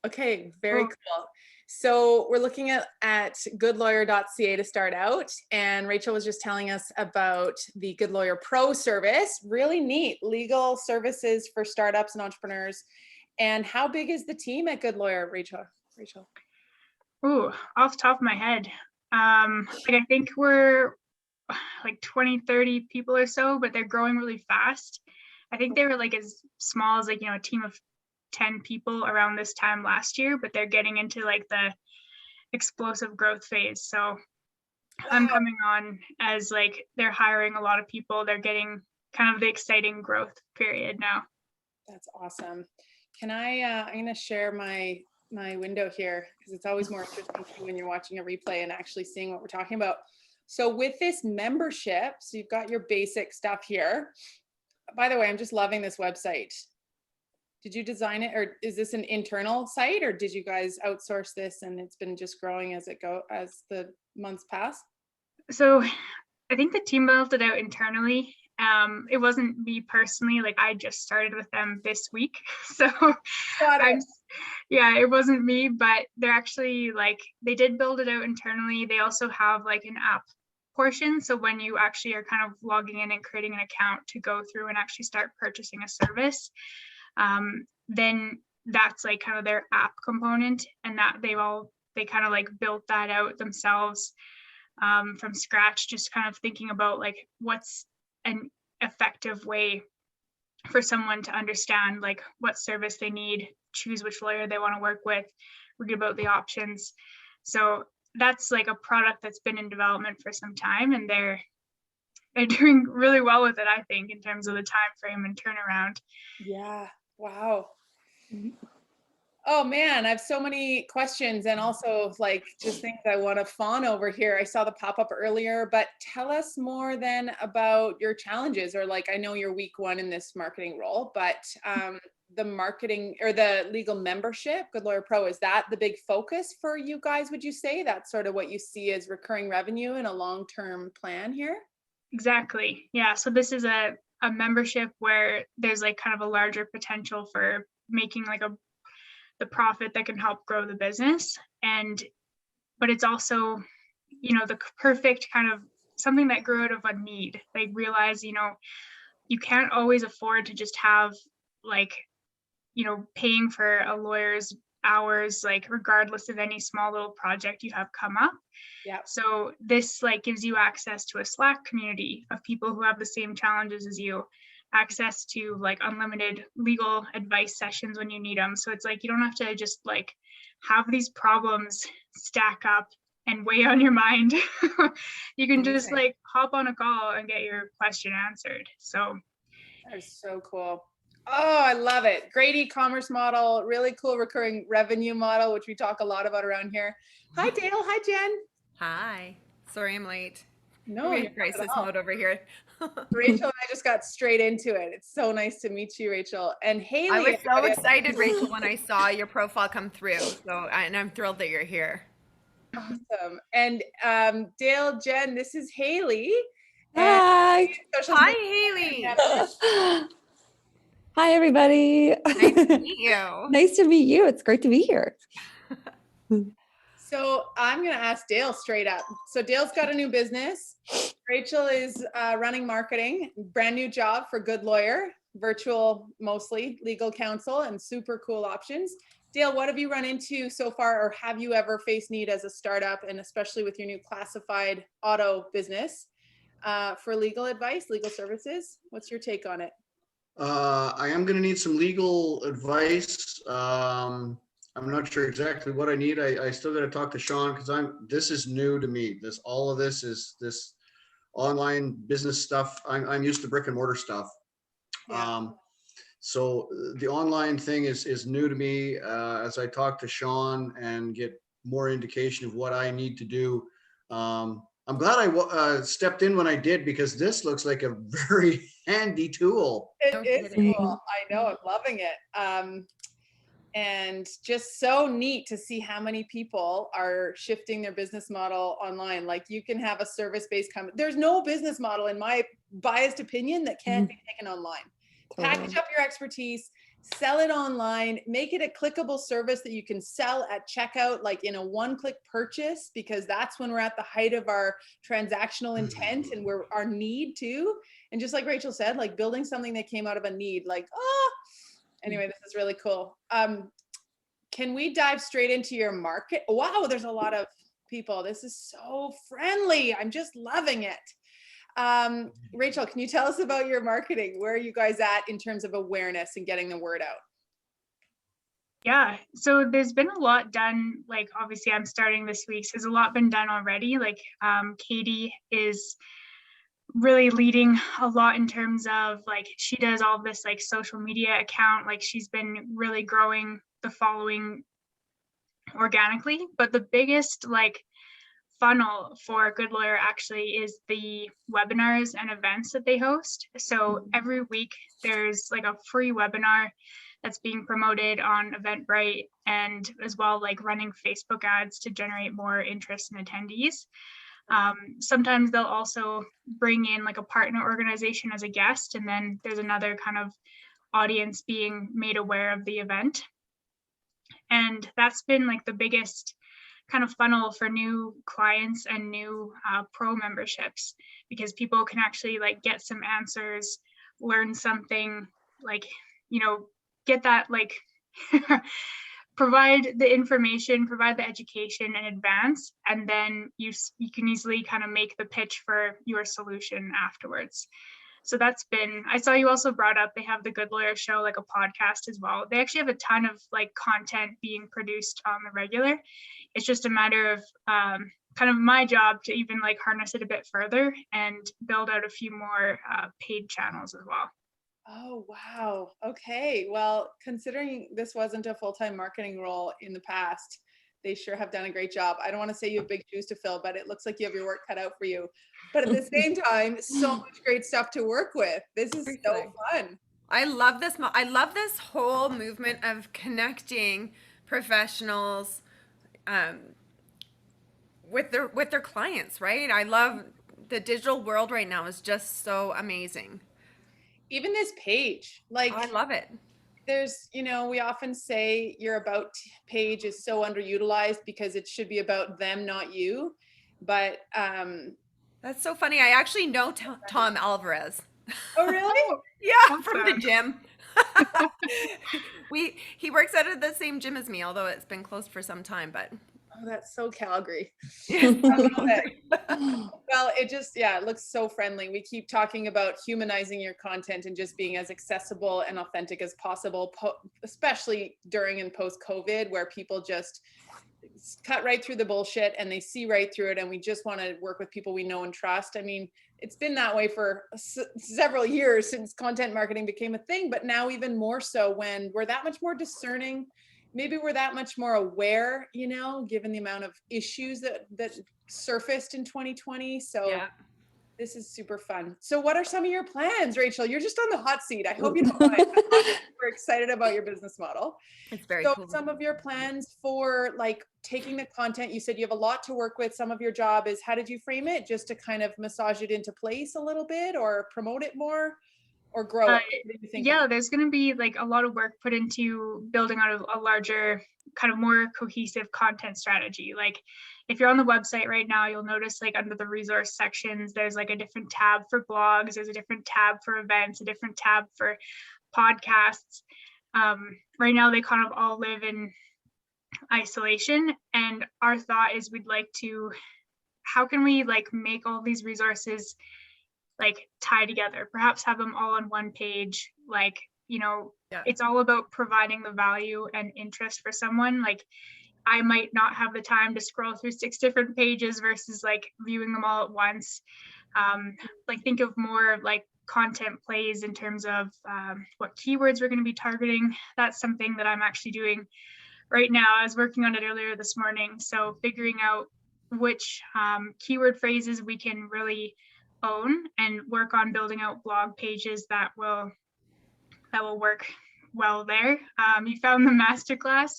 Okay, very cool. So we're looking at Goodlawyer.ca to start out, and Rachel was just telling us about the Good Lawyer Pro service. Really neat legal services for startups and entrepreneurs. And how big is the team at Good Lawyer, Rachel? Ooh, off the top of my head, I think we're like 20, 30 people or so, but they're growing really fast. I think they were like as small as a team of 10 people around this time last year, but they're getting into like the explosive growth phase. So I'm coming on as like they're hiring a lot of people. They're getting kind of the exciting growth period now. That's awesome. Can I'm going to share my window here because it's always more interesting when you're watching a replay and actually seeing what we're talking about. So with this membership, so you've got your basic stuff here. By the way, I'm just loving this website. Did you design it, or is this an internal site, or did you guys outsource this and it's been just growing as the months pass? So I think the team built it out internally. It wasn't me personally, like I just started with them this week. So it wasn't me, but they're actually like, they did build it out internally. They also have like an app portion. So when you actually are kind of logging in and creating an account to go through and actually start purchasing a service, then that's like kind of their app component, and that they kind of like built that out themselves from scratch, just kind of thinking about like what's an effective way for someone to understand like what service they need, choose which lawyer they want to work with, read about the options. So that's like a product that's been in development for some time, and they're doing really well with it, I think, in terms of the time frame and turnaround. Yeah. Wow. Oh man, I have so many questions and also like just things I want to fawn over here. I saw the pop-up earlier, but tell us more then about your challenges, or like, I know you're week one in this marketing role, but the marketing or the legal membership, Good Lawyer Pro, is that the big focus for you guys? Would you say that's sort of what you see as recurring revenue and a long-term plan here? Exactly. Yeah. So this is a membership where there's like kind of a larger potential for making like the profit that can help grow the business. But it's also, the perfect kind of something that grew out of a need. They realize, you can't always afford to just have like, paying for a lawyer's hours, like regardless of any small little project you have come up. Yeah. So this like gives you access to a Slack community of people who have the same challenges as you, access to like unlimited legal advice sessions when you need them. So it's like you don't have to just like have these problems stack up and weigh on your mind. You can just like hop on a call and get your question answered. So that is so cool. Oh, I love it. Great e-commerce model, really cool recurring revenue model, which we talk a lot about around here. Hi, Dale. Hi, Jen. Hi. Sorry I'm late. No, you're crisis mode over here. Rachel and I just got straight into it. It's so nice to meet you, Rachel. And Haylee. I was so excited, Rachel, when I saw your profile come through. And I'm thrilled that you're here. Awesome. And Dale, Jen, this is Haylee. Hi. Hi, Haylee. Hi, everybody. Nice to meet you. Nice to meet you. It's great to be here. So I'm going to ask Dale straight up. So Dale's got a new business. Rachel is running marketing, brand new job for Good Lawyer, virtual, mostly legal counsel, and super cool options. Dale, what have you run into so far, or have you ever faced need as a startup, and especially with your new classified auto business, for legal advice, legal services? What's your take on it? I am going to need some legal advice. I'm not sure exactly what I need. I still got to talk to Sean because this is new to me. All of this is this online business stuff. I'm used to brick and mortar stuff. Yeah. So the online thing is new to me. As I talk to Sean and get more indication of what I need to do. I'm glad I stepped in when I did, because this looks like a very handy tool. It is cool. I know. I'm loving it. And just so neat to see how many people are shifting their business model online. Like, you can have a service-based company. There's no business model, in my biased opinion, that can't be taken online. Package up your expertise, sell it online, make it a clickable service that you can sell at checkout, like in a one-click purchase, because that's when we're at the height of our transactional intent and we're our need too. And just like Rachel said, like building something that came out of a need, like, anyway, this is really cool. Can we dive straight into your market? Wow, there's a lot of people. This is so friendly. I'm just loving it. Rachel, can you tell us about your marketing? Where are you guys at in terms of awareness and getting the word out? Yeah, so there's been a lot done. Like, obviously I'm starting this week, so there's a lot been done already. Like, Katie is really leading a lot in terms of, like, she does all this like social media account. Like, she's been really growing the following organically. But the biggest like funnel for Goodlawyer actually is the webinars and events that they host. So every week there's like a free webinar that's being promoted on Eventbrite, and as well like running Facebook ads to generate more interest in attendees. Sometimes they'll also bring in like a partner organization as a guest, and then there's another kind of audience being made aware of the event. And that's been like the biggest kind of funnel for new clients and new pro memberships, because people can actually like get some answers, learn something, like, you know, get that like provide the information, provide the education in advance, and then you can easily kind of make the pitch for your solution afterwards. So that's been, I saw you also brought up, they have the Goodlawyer show, like a podcast as well. They actually have a ton of like content being produced on the regular. It's just a matter of kind of my job to even like harness it a bit further and build out a few more paid channels as well. Oh, wow. Okay. Well, considering this wasn't a full-time marketing role in the past, they sure have done a great job. I don't want to say you have big shoes to fill, but it looks like you have your work cut out for you. But at the same time, so much great stuff to work with. This is so fun. I love this. I love this whole movement of connecting professionals with their clients, right? I love the digital world right now is just so amazing. Even this page, like, I love it. There's, you know, we often say your about page is so underutilized because it should be about them, not you. But that's so funny. I actually know Tom Alvarez. Oh, really? Yeah, from the gym. He works out of the same gym as me, although it's been closed for some time, but oh, that's so Calgary. I love it. Well, it just, yeah, it looks so friendly. We keep talking about humanizing your content and just being as accessible and authentic as possible, especially during and post COVID, where people just cut right through the bullshit and they see right through it. And we just want to work with people we know and trust. I mean, it's been that way for several years since content marketing became a thing, but now even more so when we're that much more discerning. Maybe we're that much more aware, you know, given the amount of issues that surfaced in 2020. So yeah. This is super fun. So what are some of your plans, Rachel? You're just on the hot seat. I hope you don't mind. We're excited about your business model. It's very cool. Some of your plans for like taking the content, you said you have a lot to work with. Some of your job is, how did you frame it? Just to kind of massage it into place a little bit or promote it more? Or grow? Yeah, there's going to be like a lot of work put into building out a larger, kind of more cohesive content strategy. Like if you're on the website right now, you'll notice like under the resource sections, there's like a different tab for blogs, there's a different tab for events, a different tab for podcasts. Right now, they kind of all live in isolation. And our thought is we'd like to, how can we like make all these resources like tie together, perhaps have them all on one page, like, you know, It's all about providing the value and interest for someone. Like I might not have the time to scroll through 6 different pages versus like viewing them all at once. Like think of more like content plays in terms of what keywords we're going to be targeting. That's something that I'm actually doing right now. I was working on it earlier this morning. So figuring out which keyword phrases we can really own and work on building out blog pages that will work well there. You found the masterclass.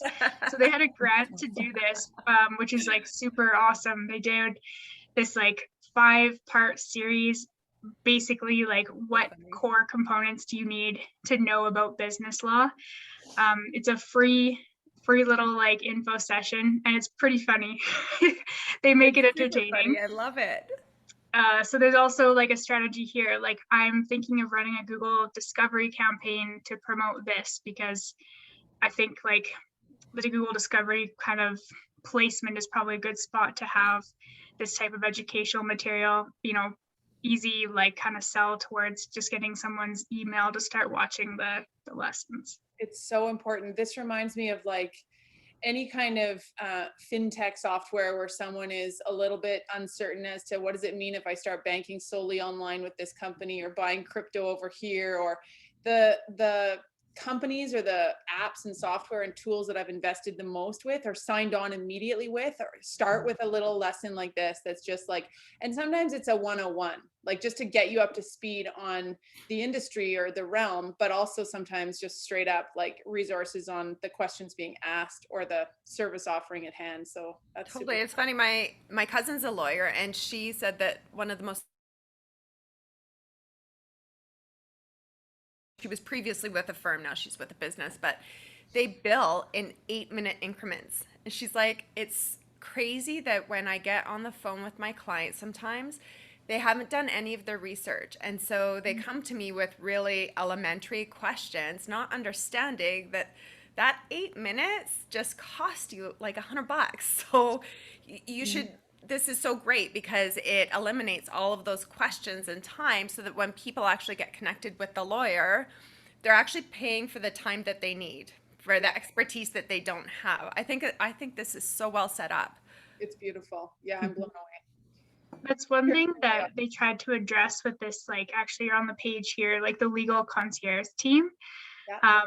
So they had a grant to do this, which is like super awesome. They did this like 5-part series basically like what core components do you need to know about business law. It's a free little like info session, and it's pretty funny. They make it entertaining. Funny. I love it. So there's also like a strategy here. Like I'm thinking of running a Google discovery campaign to promote this, because I think like the Google discovery kind of placement is probably a good spot to have this type of educational material, you know, easy, like kind of sell towards just getting someone's email to start watching the lessons. It's so important. This reminds me of like any kind of fintech software where someone is a little bit uncertain as to what does it mean if I start banking solely online with this company, or buying crypto over here, or the companies or the apps and software and tools that I've invested the most with or signed on immediately with, or start with a little lesson like this that's just like, and sometimes it's a 101, like just to get you up to speed on the industry or the realm, but also sometimes just straight up like resources on the questions being asked or the service offering at hand. So that's Totally. super. It's funny. My cousin's a lawyer, and she said that one of the most, she was previously with a firm, now she's with a business, but they bill in 8-minute increments. And she's like, it's crazy that when I get on the phone with my clients, sometimes they haven't done any of their research. And so they come to me with really elementary questions, not understanding that 8 minutes just cost you like $100. So you should, this is so great because it eliminates all of those questions and time, so that when people actually get connected with the lawyer, they're actually paying for the time that they need, for the expertise that they don't have. I think this is so well set up. It's beautiful. Yeah, I'm blown away. That's one thing that they tried to address with this, like actually on the page here, like the legal concierge team. Yeah.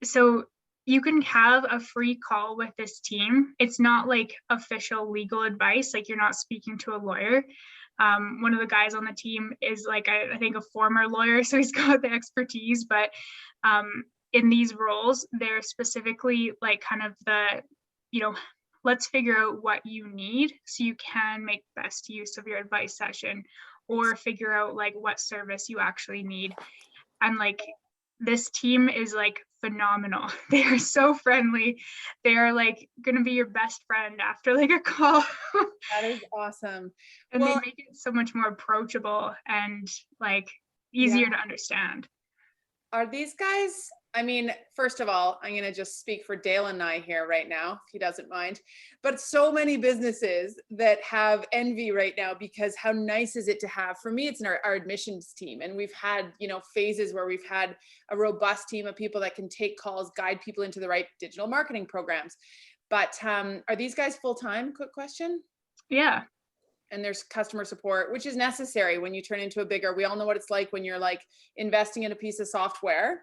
So you can have a free call with this team. It's not like official legal advice, like you're not speaking to a lawyer. One of the guys on the team is like, I think a former lawyer, so he's got the expertise, but in these roles, they're specifically like kind of the, you know, let's figure out what you need so you can make best use of your advice session, or figure out like what service you actually need. And like, this team is like phenomenal. They are so friendly. They are like going to be your best friend after like a call. That is awesome. And Well, they make it so much more approachable and like easier to understand. are these guys, I mean, first of all, I'm going to just speak for Dale and I here right now, if he doesn't mind, but so many businesses that have envy right now, because how nice is it to have, for me, it's in our admissions team. And we've had, you know, phases where we've had a robust team of people that can take calls, guide people into the right digital marketing programs. But are these guys full-time? Quick question. Yeah. And there's customer support, which is necessary when you turn into a bigger, we all know what it's like when you're like investing in a piece of software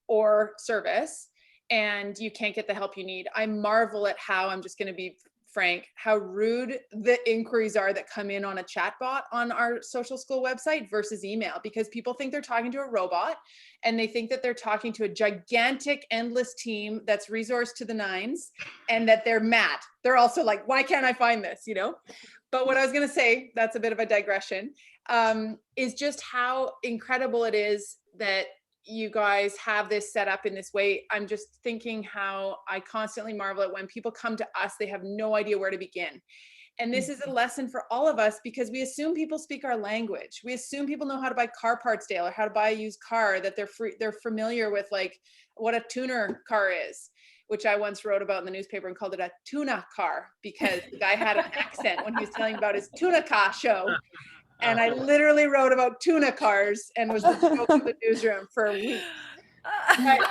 or service and you can't get the help you need. I marvel at how, I'm just going to be frank, how rude the inquiries are that come in on a chatbot on our social school website versus email, because people think they're talking to a robot and they think that they're talking to a gigantic, endless team that's resourced to the nines, and that they're mad. They're also like, why can't I find this, you know? But what I was going to say, that's a bit of a digression, is just how incredible it is that you guys have this set up in this way. I'm just thinking how I constantly marvel at when people come to us, they have no idea where to begin. And this is a lesson for all of us, because we assume people speak our language. We assume people know how to buy car parts, Dale, or how to buy a used car, that they're familiar with like what a tuner car is, which I once wrote about in the newspaper and called it a tuna car, because the guy had an accent when he was telling about his tuna car show. And I literally wrote about tuna cars and was the joke of the newsroom for a week. But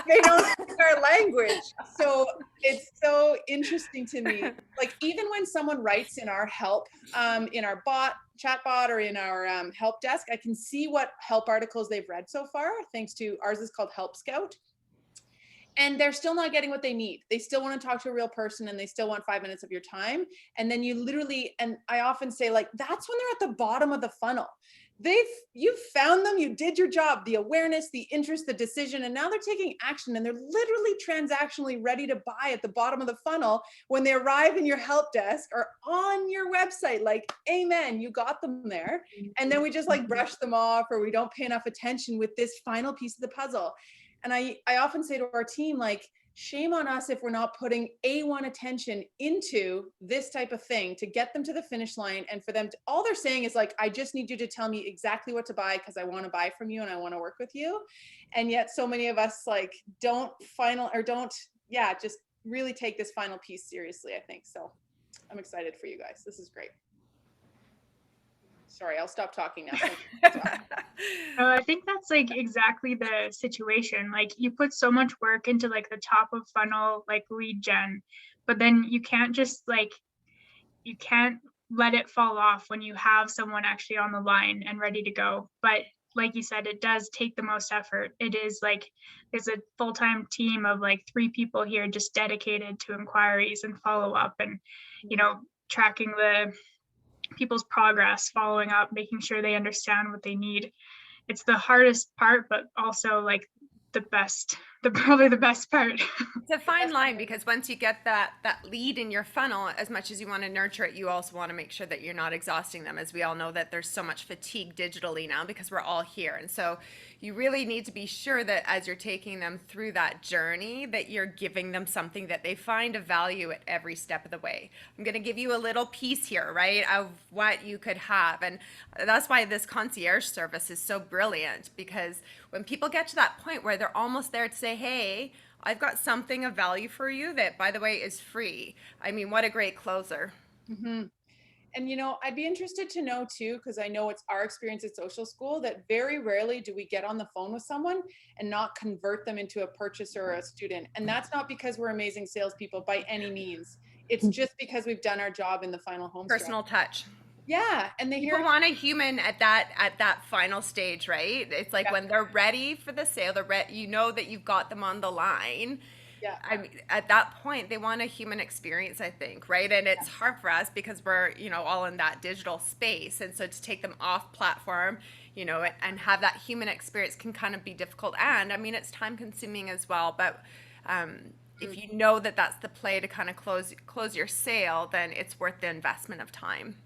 they don't speak our language. So it's so interesting to me. Like, even when someone writes in our help, in our chat bot or in our help desk, I can see what help articles they've read so far, thanks to, ours is called Help Scout. And they're still not getting what they need. They still want to talk to a real person, and they still want 5 minutes of your time. And then you literally, and I often say, like, that's when they're at the bottom of the funnel. you've found them, you did your job, the awareness, the interest, the decision, and now they're taking action and they're literally transactionally ready to buy at the bottom of the funnel when they arrive in your help desk or on your website. Like, amen, you got them there. And then we just like brush them off, or we don't pay enough attention with this final piece of the puzzle. And I often say to our team, like, shame on us if we're not putting A1 attention into this type of thing to get them to the finish line. And for them to, all they're saying is like, I just need you to tell me exactly what to buy because I want to buy from you and I want to work with you. And yet so many of us like don't just really take this final piece seriously, I think. So I'm excited for you guys. This is great. Sorry, I'll stop talking now. I think that's like exactly the situation. Like you put so much work into like the top of funnel, like lead gen, but then you can't just like, you can't let it fall off when you have someone actually on the line and ready to go. But like you said, it does take the most effort. It is like, there's a full-time team of like 3 people here just dedicated to inquiries and follow up and, you know, tracking the people's progress, following up, making sure they understand what they need. It's the hardest part, but also like probably the best part. It's a fine line because once you get that lead in your funnel, as much as you want to nurture it, you also want to make sure that you're not exhausting them, as we all know that there's so much fatigue digitally now because we're all here. And so you really need to be sure that as you're taking them through that journey, that you're giving them something that they find of value at every step of the way. I'm going to give you a little piece here, right, of what you could have. And that's why this concierge service is so brilliant, because when people get to that point where they're almost there to say, hey, I've got something of value for you that, by the way, is free. I mean, what a great closer. Mm-hmm. And, you know, I'd be interested to know too, because I know it's our experience at social school that very rarely do we get on the phone with someone and not convert them into a purchaser or a student. And that's not because we're amazing salespeople by any means. It's just because we've done our job in the final home Personal touch. Yeah. And they People want a human at that final stage, right? It's like when they're ready for the sale, you know that you've got them on the line. Yeah. I mean, at that point, they want a human experience, I think, right? And it's hard for us because we're, you know, all in that digital space. And so to take them off platform, you know, and have that human experience can kind of be difficult. And I mean, it's time consuming as well. But if you know that that's the play to kind of close your sale, then it's worth the investment of time.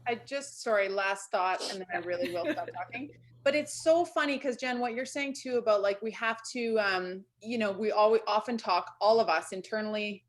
Last thought, and then I really will stop talking. But it's so funny because Jen, what you're saying too about like, we have to, you know, we often talk, all of us internally,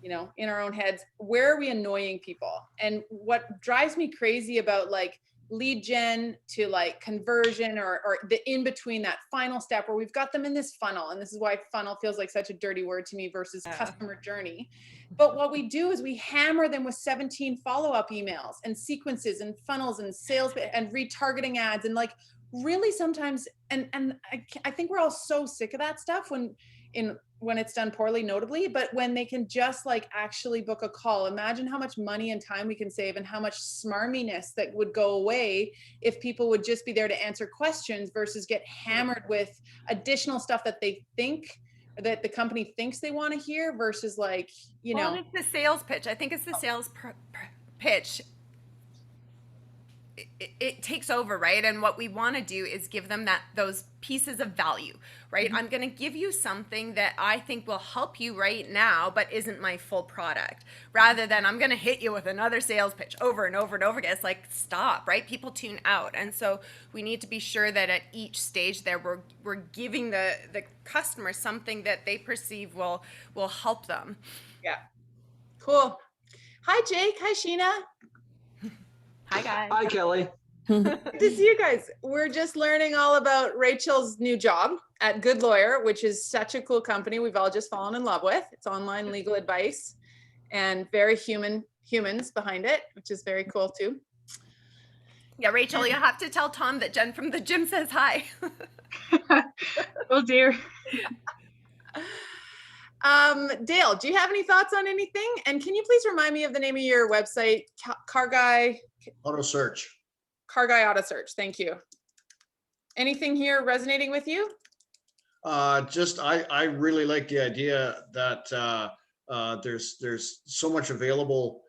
you know, in our own heads, where are we annoying people? And what drives me crazy about like lead gen to like conversion or the in between, that final step where we've got them in this funnel. And this is why funnel feels like such a dirty word to me versus customer journey. But what we do is we hammer them with 17 follow-up emails and sequences and funnels and sales and retargeting ads. And like really sometimes, and I think we're all so sick of that stuff when it's done poorly, notably, but when they can just like actually book a call, imagine how much money and time we can save and how much smarminess that would go away if people would just be there to answer questions versus get hammered with additional stuff that they think that the company thinks they want to hear versus like, you know. It's the sales pitch. I think it's the sales pitch. It takes over, right? And what we want to do is give them those pieces of value, right? I'm going to give you something that I think will help you right now, but isn't my full product, rather than I'm going to hit you with another sales pitch over and over and over again. It's like, stop, right? People tune out. And so we need to be sure that at each stage there, we're giving the customer something that they perceive will help them. Yeah. Cool. Hi, Jake. Hi, Sheena. Hi, guys. Hi, Kelly. Good to see you guys. We're just learning all about Rachel's new job at Goodlawyer, which is such a cool company we've all just fallen in love with. It's online legal advice and very humans behind it, which is very cool too. Yeah, Rachel, you have to tell Tom that Jen from the gym says hi. Will do. Dale, do you have any thoughts on anything? And can you please remind me of the name of your website? Car Guy Auto Search. Thank you. Anything here resonating with you? I really like the idea that there's so much available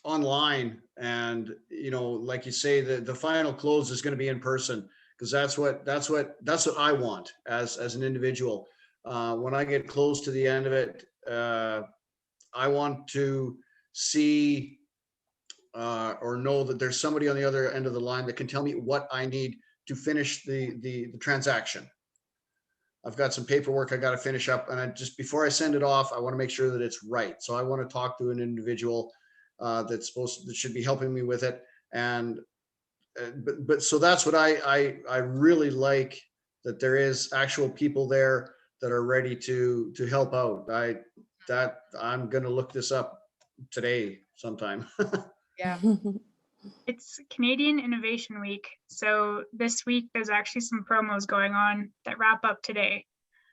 online, and like you say, the final close is going to be in person, because that's what I want as an individual. When I get close to the end of it, I want to see or know that there's somebody on the other end of the line that can tell me what I need to finish the transaction. I've got some paperwork I got to finish up, and before I send it off, I want to make sure that it's right. So I want to talk to an individual that should be helping me with it. And but so that's what I really like, that there is actual people there that are ready to help out. I'm gonna look this up today sometime. Yeah. It's Canadian Innovation Week. So this week, there's actually some promos going on that wrap up today.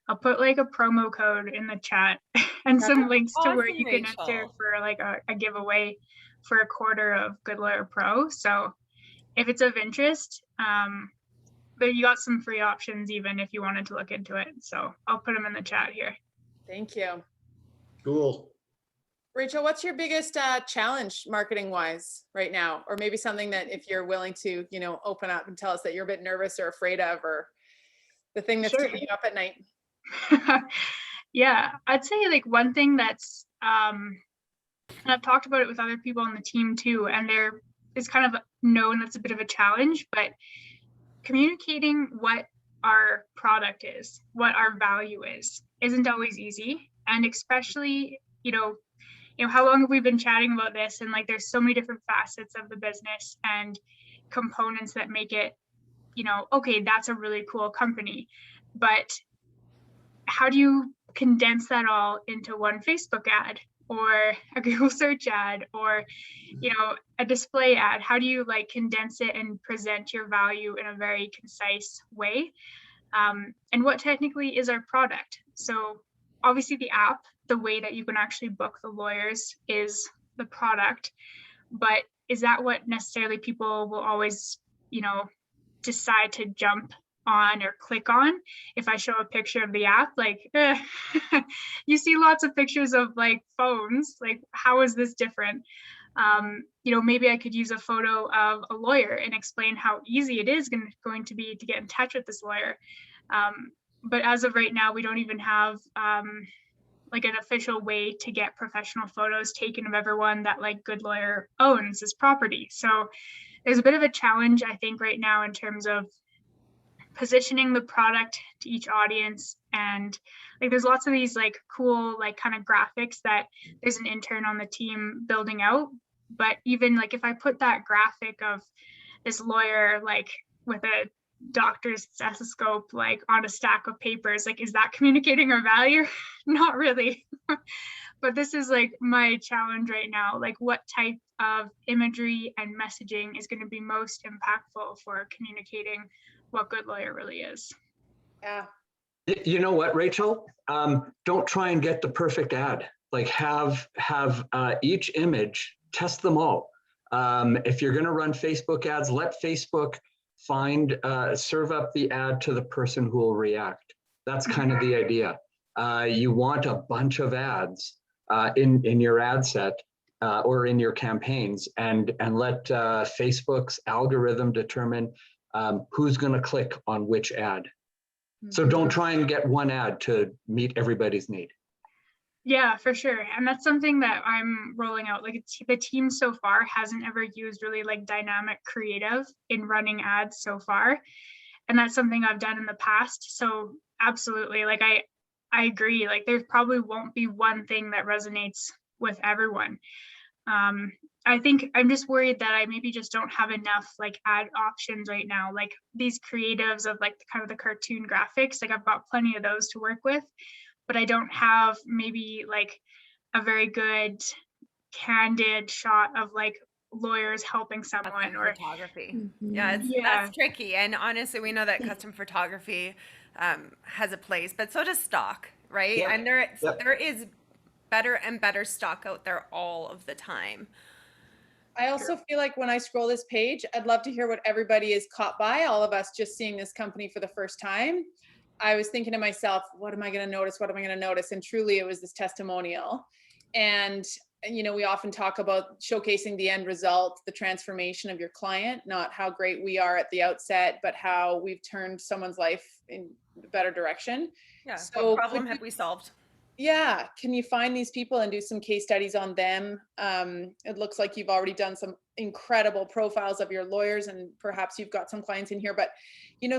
I'll put like a promo code in the chat and some links to where awesome, you can enter Rachel. for like a giveaway for a quarter of Goodlawyer Pro. So if it's of interest, but you got some free options even if you wanted to look into it. So I'll put them in the chat here. Thank you. Cool. Rachel, what's your biggest challenge marketing wise right now? Or maybe something that, if you're willing to, open up and tell us that you're a bit nervous or afraid of, or the thing that's Sure. keeping you up at night? Yeah, I'd say like one thing that's, and I've talked about it with other people on the team too, and there is kind of known that's a bit of a challenge, but communicating what our product is, what our value is, isn't always easy. And especially, how long have we been chatting about this? And like, there's so many different facets of the business and components that make it, okay, that's a really cool company. But how do you condense that all into one Facebook ad or a Google search ad or, a display ad? How do you like condense it and present your value in a very concise way? And what technically is our product? So obviously the app, the way that you can actually book the lawyers is the product, but is that what necessarily people will always, decide to jump on or click on? If I show a picture of the app, like you see lots of pictures of like phones, like how is this different? Maybe I could use a photo of a lawyer and explain how easy it is going to be to get in touch with this lawyer. But as of right now, we don't even have like an official way to get professional photos taken of everyone that like Goodlawyer owns as property. So there's a bit of a challenge, I think, right now in terms of positioning the product to each audience. And like there's lots of these like cool like kind of graphics that there's an intern on the team building out. But even like if I put that graphic of this lawyer like with a doctor's stethoscope like on a stack of papers, like is that communicating our value? Not really. But this is like my challenge right now, like what type of imagery and messaging is going to be most impactful for communicating what Goodlawyer really is. Yeah. You know what, Rachel? Don't try and get the perfect ad. Like have each image, test them all. If you're going to run Facebook ads, let Facebook serve up the ad to the person who will react. That's kind of the idea. You want a bunch of ads in your ad set or in your campaigns, and let Facebook's algorithm determine who's going to click on which ad. So don't try and get one ad to meet everybody's need. Yeah, for sure. And that's something that I'm rolling out. Like the team so far hasn't ever used really like dynamic creative in running ads so far. And that's something I've done in the past. So absolutely, like I agree. Like there probably won't be one thing that resonates with everyone. I think I'm just worried that I maybe just don't have enough like ad options right now. Like these creatives of like kind of the cartoon graphics, like I've got plenty of those to work with, but I don't have maybe like a very good candid shot of like lawyers helping someone or photography. Mhm. Yeah, Yeah. that's tricky. And honestly, we know that custom photography has a place, but so does stock, right? Yep. And there Yep. is better and better stock out there all of the time. I also feel like when I scroll this page, I'd love to hear what everybody is caught by, all of us just seeing this company for the first time. I was thinking to myself, what am I going to notice? What am I going to notice? And truly it was this testimonial. And we often talk about showcasing the end result, the transformation of your client, not how great we are at the outset, but how we've turned someone's life in a better direction. Yeah. So What problem have we solved? Yeah. Can you find these people and do some case studies on them? It looks like you've already done some incredible profiles of your lawyers, and perhaps you've got some clients in here, but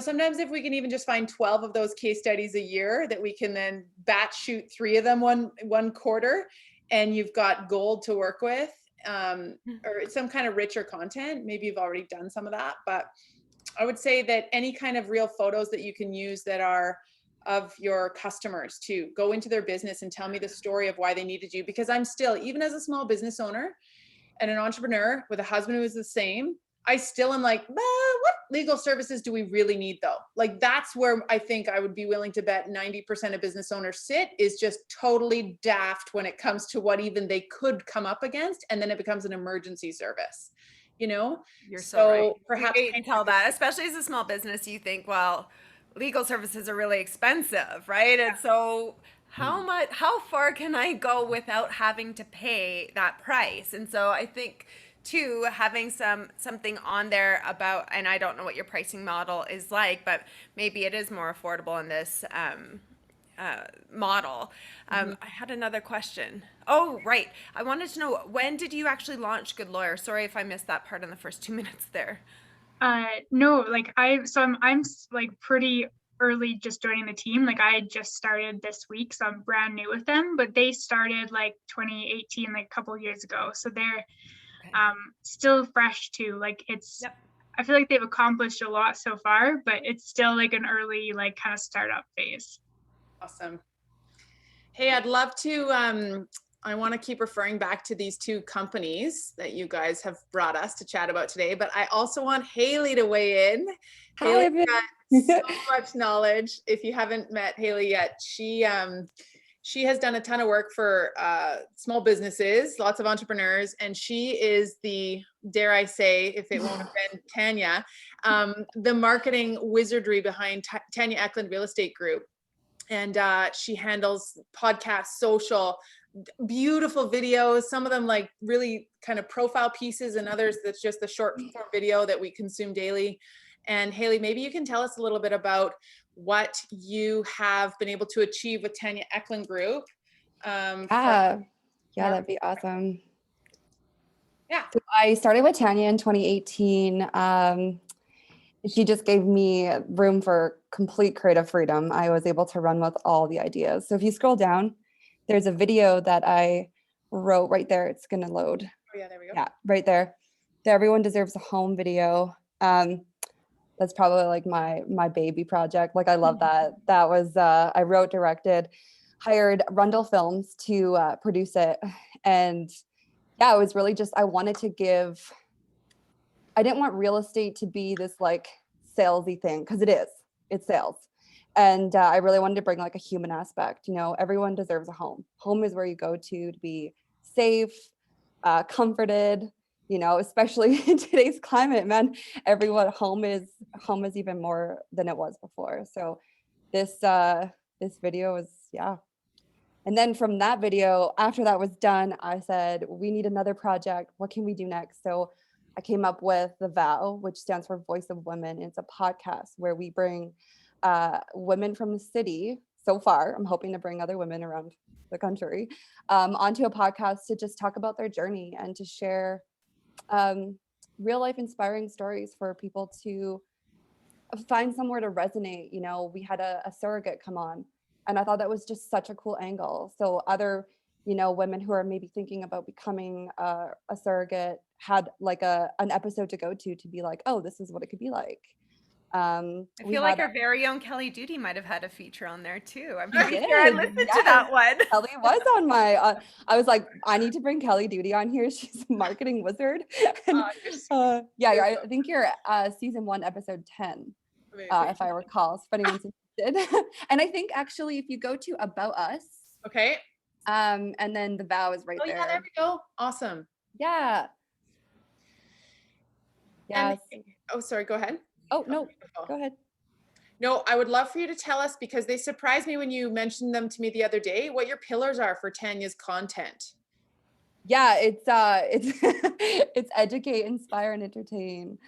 sometimes if we can even just find 12 of those case studies a year, that we can then batch shoot 3 of them one quarter, and you've got gold to work with, or some kind of richer content. Maybe you've already done some of that, but I would say that any kind of real photos that you can use that are of your customers, to go into their business and tell me the story of why they needed you. Because I'm still, even as a small business owner and an entrepreneur with a husband who is the same, I still am like, what legal services do we really need though? Like, that's where I think I would be willing to bet 90% of business owners sit, is just totally daft when it comes to what even they could come up against. And then it becomes an emergency service, You're so right. Perhaps You can tell that, especially as a small business, you think, well, legal services are really expensive, right? And so how far can I go without having to pay that price? And so I think too, having something on there about, and I don't know what your pricing model is like, but maybe it is more affordable in this model. I had another question. Oh, right. I wanted to know, when did you actually launch Good Lawyer? Sorry if I missed that part in the first 2 minutes there. No, like I'm like pretty early just joining the team. Like I just started this week, so I'm brand new with them, but they started like 2018, like a couple of years ago. So they're still fresh too. Like it's, I feel like they've accomplished a lot so far, but it's still like an early, like kind of startup phase. Awesome. Hey, I'd love to, I want to keep referring back to these 2 companies that you guys have brought us to chat about today, but I also want Haylee to weigh in. Hi, Haylee's got so much knowledge. If you haven't met Haylee yet, she has done a ton of work for small businesses, lots of entrepreneurs, and she is the, dare I say, if it won't offend Tanya, the marketing wizardry behind Tanya Eklund Real Estate Group. And she handles podcasts, social, beautiful videos, some of them like really kind of profile pieces, and others that's just the short form video that we consume daily. And Haylee, maybe you can tell us a little bit about what you have been able to achieve with Tanya Eklund Group. Yeah, that'd be awesome. Yeah. So I started with Tanya in 2018. She just gave me room for complete creative freedom. I was able to run with all the ideas. So if you scroll down, there's a video that I wrote right there. It's going to load. Oh yeah, there we go. Yeah, right there. The Everyone Deserves a Home video. That's probably like my baby project. Like I love that. That was, I wrote, directed, hired Rundle Films to produce it. And yeah, it was really just, I didn't want real estate to be this like salesy thing, because it's sales. And I really wanted to bring like a human aspect. Everyone deserves a home. Home is where you go to be safe, comforted, especially in today's climate, man. Home is even more than it was before. So this video is, yeah. And then from that video, after that was done, I said, we need another project. What can we do next? So I came up with The Vow, which stands for Voice of Women. It's a podcast where we bring women from the city. So far, I'm hoping to bring other women around the country onto a podcast to just talk about their journey and to share real life inspiring stories for people to find somewhere to resonate. We had a surrogate come on, and I thought that was just such a cool angle. So other women who are maybe thinking about becoming a surrogate had like an episode to go to be like, oh, this is what it could be like. I feel like our very own Kelly Doody might have had a feature on there too. I'm pretty sure I listened to that one. Kelly was on my, I was like, I need to bring Kelly Doody on here. She's a marketing wizard. And, I think you're season 1, episode 10, if I recall, if anyone's interested. And I think actually if you go to About Us. Okay. And then The Vow is right there. Yeah, there we go. Awesome. Yeah. Yes. Oh, sorry, go ahead. Oh, no, go ahead. No, I would love for you to tell us, because they surprised me when you mentioned them to me the other day, what your pillars are for Tanya's content. Yeah, it's it's educate, inspire, and entertain.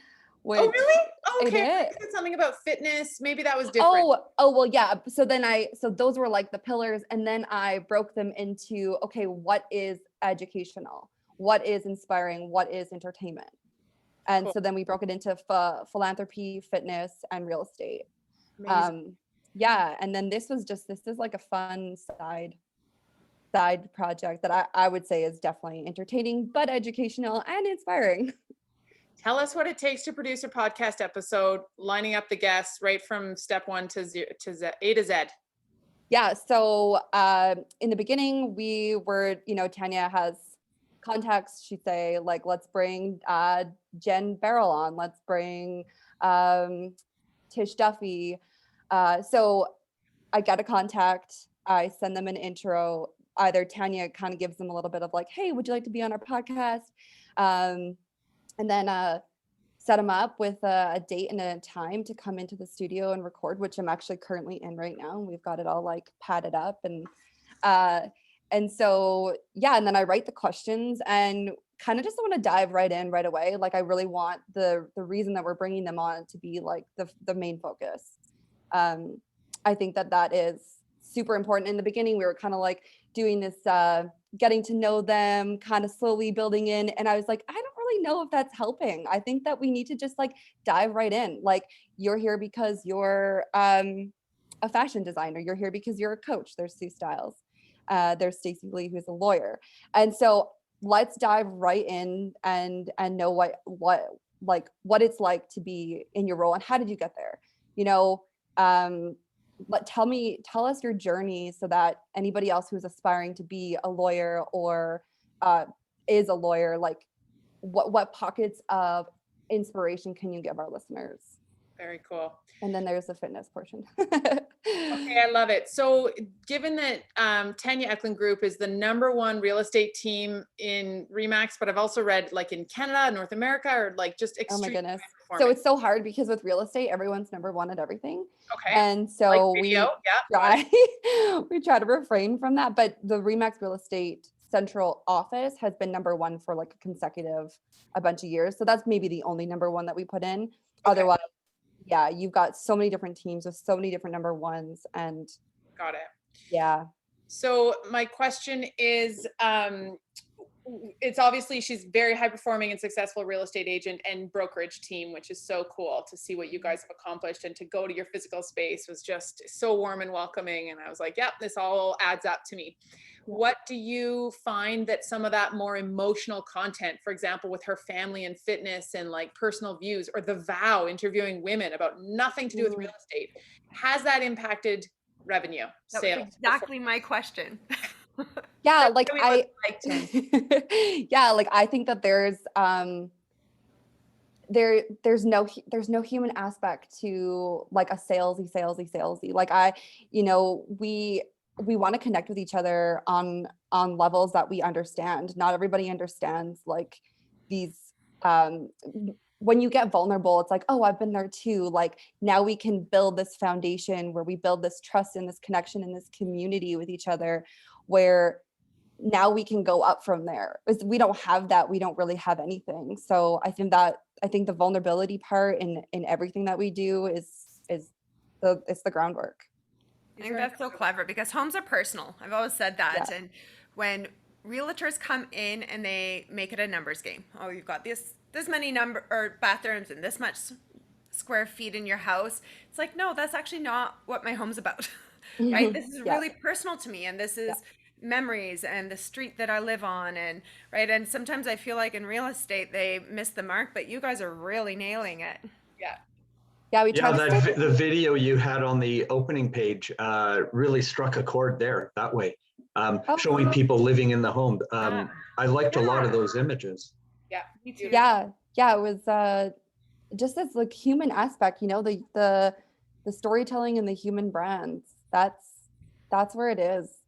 Which Oh, really? it Okay. I is. said something about fitness. Maybe that was different. Oh, well, yeah. So those were like the pillars, and then I broke them into, okay, what is educational? What is inspiring? What is entertainment? And Cool. so then we broke it into philanthropy, fitness, and real estate. Amazing. Yeah, and then this is like a fun side project that I would say is definitely entertaining, but educational and inspiring. Tell us what it takes to produce a podcast episode, lining up the guests right from step one to A to Z. Yeah. So in the beginning, we were, Tanya has contacts. She'd say, like, let's bring Jenn Barrel on. Let's bring Tish Duffy. So I get a contact. I send them an intro. Either Tanya kind of gives them a little bit of like, hey, would you like to be on our podcast? And then set them up with a date and a time to come into the studio and record, which I'm actually currently in right now. We've got it all like padded up, and so yeah, and then I write the questions and kind of just want to dive right in right away. Like I really want the reason that we're bringing them on to be like the main focus. I think that is super important. In the beginning, we were kind of like doing this, getting to know them, kind of slowly building in. And I was like, I don't really know if that's helping. I think that we need to just like dive right in. Like you're here because you're a fashion designer. You're here because you're a coach. There's Sue Stiles. There's Stacey Lee, who's a lawyer. And so let's dive right in and know what it's like to be in your role and how did you get there? But tell us your journey so that anybody else who's aspiring to be a lawyer or is a lawyer, like what pockets of inspiration can you give our listeners? Very cool. And then there's the fitness portion. Okay, I love it. So given that Tanya Eklund Group is the #1 real estate team in RE/MAX, but I've also read like in Canada, North America, or like just Oh my extreme goodness. high So it's so hard because with real estate, everyone's #1 at everything. Okay. And so Like video, yeah. we try to refrain from that. But the RE/MAX real estate central office has been #1 for like a bunch of years. So that's maybe the only #1 that we put in. Okay. Otherwise, yeah, you've got so many different teams with so many different #1s, and Got it. yeah. So my question is, it's obviously she's very high performing and successful real estate agent and brokerage team, which is so cool to see what you guys have accomplished, and to go to your physical space was just so warm and welcoming. And I was like, yep, this all adds up to me. What do you find that some of that more emotional content, for example, with her family and fitness and like personal views, or The Vow interviewing women about nothing to do with real estate, has that impacted revenue, That sales? was exactly my question. Yeah, like Really would like to. yeah, like I think that there's no human aspect to like a salesy. Like we want to connect with each other on levels that we understand. Not everybody understands like these when you get vulnerable, it's like, oh, I've been there too. Like now we can build this foundation where we build this trust and this connection and this community with each other, where now we can go up from there. If we don't have that, we don't really have anything. So I think the vulnerability part in everything that we do is the groundwork. I think that's so clever because homes are personal. I've always said that. Yeah. And when realtors come in and they make it a numbers game, oh, you've got this many bathrooms and this much square feet in your house. It's like, no, that's actually not what my home's about, right? This is really personal to me, and this is memories and the street that I live on, and right. And sometimes I feel like in real estate they miss the mark, but you guys are really nailing it. Yeah, we try the video you had on the opening page really struck a chord there that way, showing people living in the home. I liked a lot of those images. Yeah, me too. Yeah, it was just this like human aspect, the storytelling and the human brands. That's where it is.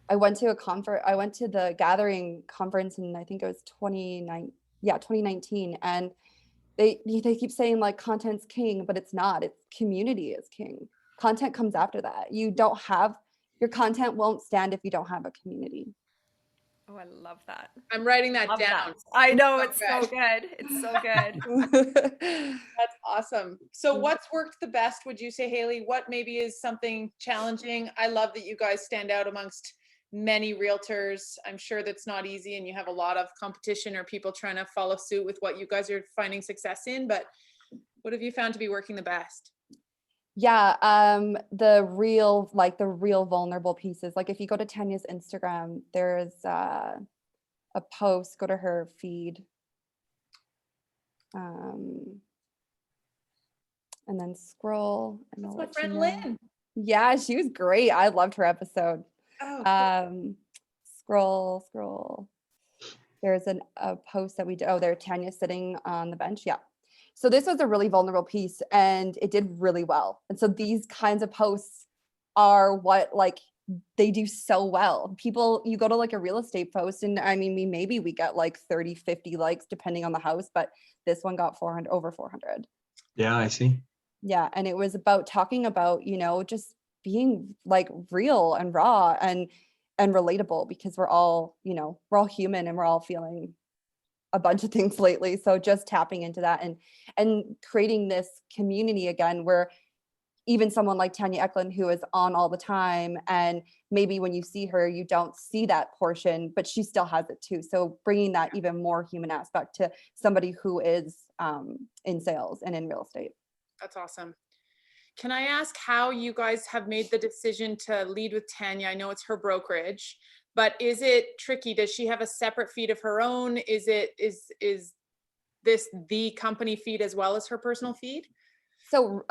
I went to the Gathering conference, and I think it was 2019, and they keep saying like content's king, but it's not. It's community is king. Content comes after that. Your content won't stand if you don't have a community. Oh, I love that. I'm writing that Love down. that. I know, So it's so good. It's so good. That's awesome. So what's worked the best, would you say, Haylee? What maybe is something challenging? I love that you guys stand out amongst many realtors. I'm sure that's not easy and you have a lot of competition or people trying to follow suit with what you guys are finding success in, but what have you found to be working the best? Yeah, the real vulnerable pieces. Like if you go to Tanya's Instagram, there's a post, go to her feed. And then scroll and That's I'll my let you friend know. Lynn. Yeah, she was great. I loved her episode. Oh, cool. Scroll. There's a post that we did. Oh, there, Tanya sitting on the bench. Yeah. So this was a really vulnerable piece and it did really well. And so these kinds of posts are what like they do so well. People, you go to like a real estate post and I mean, we get like 30, 50 likes depending on the house, but this one got over 400. Yeah, I see. Yeah. And it was about talking about, just being like real and raw and relatable because we're all human and we're all feeling a bunch of things lately. So just tapping into that and creating this community again, where even someone like Tanya Eklund, who is on all the time, and maybe when you see her, you don't see that portion, but she still has it too. So bringing that even more human aspect to somebody who is in sales and in real estate. That's awesome. Can I ask how you guys have made the decision to lead with Tanya? I know it's her brokerage, but is it tricky? Does she have a separate feed of her own? Is this the company feed as well as her personal feed? So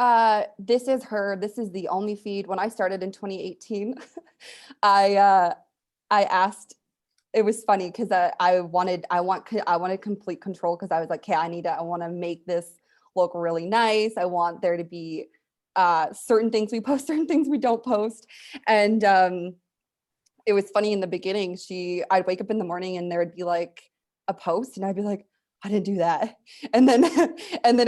this is the only feed. When I started in 2018, I asked, it was funny because I wanted complete control because I was like, okay, I want to make this look really nice. I want there to be certain things we post, certain things we don't post. And it was funny in the beginning, I'd wake up in the morning and there would be like a post and I'd be like, I didn't do that. And then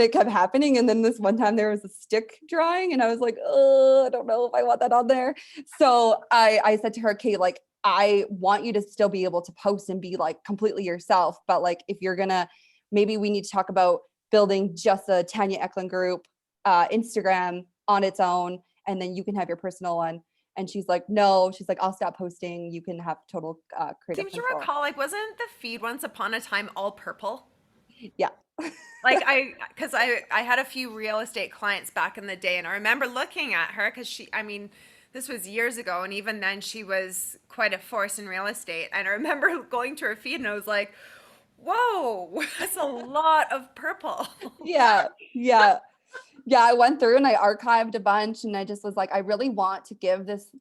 it kept happening. And then this one time there was a stick drawing and I was like, oh, I don't know if I want that on there. So I said to her, okay, like, I want you to still be able to post and be like completely yourself. But like, if you're maybe we need to talk about building just a Tanya Eklund Group Instagram on its own. And then you can have your personal one. And she's like, no, she's like, I'll stop posting. You can have total creative Seems to control. recall, like, wasn't the feed once upon a time all purple? Yeah. Like because I had a few real estate clients back in the day and I remember looking at her because this was years ago and even then she was quite a force in real estate. And I remember going to her feed and I was like, whoa, that's a lot of purple. Yeah. I went through and I archived a bunch and I just was like, I really want to give this